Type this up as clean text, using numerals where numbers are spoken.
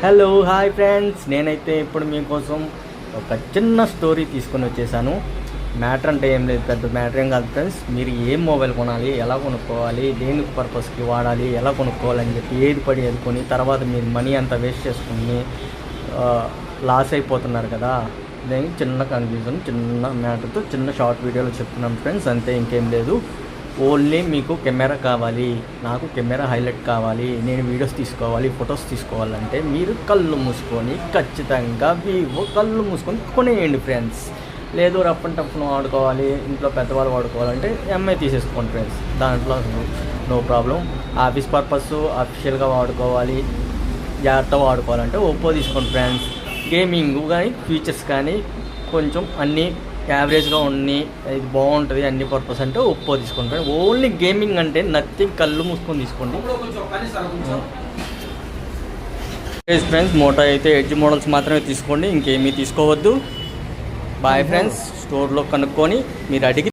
Hello hi friends, నేనైతే ఇప్పుడు మీకోసం ఒక చిన్న స్టోరీ తీసుకొని వచ్చేసాను. మ్యాటర్ అంటే ఏం లేదు, పెద్ద మ్యాటర్ ఏం కాదు ఫ్రెండ్స్. మీరు ఏం మొబైల్ కొనాలి, ఎలా కొనుక్కోవాలి, దేని పర్పస్కి వాడాలి, ఎలా కొనుక్కోవాలని చెప్పి ఏది పడి అది కొని తర్వాత మీరు మనీ అంతా వేస్ట్ చేసుకుని లాస్ అయిపోతున్నారు కదా. నేను చిన్న కన్ఫ్యూజన్, చిన్న మ్యాటర్తో చిన్న షార్ట్ వీడియోలో చెప్తున్నాను ఫ్రెండ్స్, అంతే, ఇంకేం లేదు. ఓన్లీ మీకు కెమెరా కావాలి, నాకు కెమెరా హైలైట్ కావాలి, నేను వీడియోస్ తీసుకోవాలి, ఫొటోస్ తీసుకోవాలంటే మీరు కళ్ళు మూసుకొని ఖచ్చితంగా వివో కళ్ళు మూసుకొని కొనేయండి ఫ్రెండ్స్. లేదు రఫ్ అండ్ టఫ్ను వాడుకోవాలి, ఇంట్లో పెద్దవాళ్ళు వాడుకోవాలంటే ఎంఐ తీసేసుకోండి ఫ్రెండ్స్, దాంట్లో నో ప్రాబ్లం. ఆఫీస్ పర్పస్ అఫీషియల్గా వాడుకోవాలి, జాగ్రత్తగా వాడుకోవాలంటే ఒప్పో తీసుకోండి ఫ్రెండ్స్. గేమింగ్ కానీ ఫీచర్స్ కానీ కొంచెం అన్నీ యావరేజ్గా ఉన్నాయి, ఇది బాగుంటుంది అన్ని పర్పస్ అంటే ఒప్పో తీసుకోండి. ఓన్లీ గేమింగ్ అంటే నథింగ్, కళ్ళు మూసుకొని తీసుకోండి ఫ్రెండ్స్. మోటో అయితే ఎడ్జ్ మోడల్స్ మాత్రమే తీసుకోండి, ఇంకేమీ తీసుకోవద్దు. Bye friends. స్టోర్లో కనుక్కొని మీరు అడిగి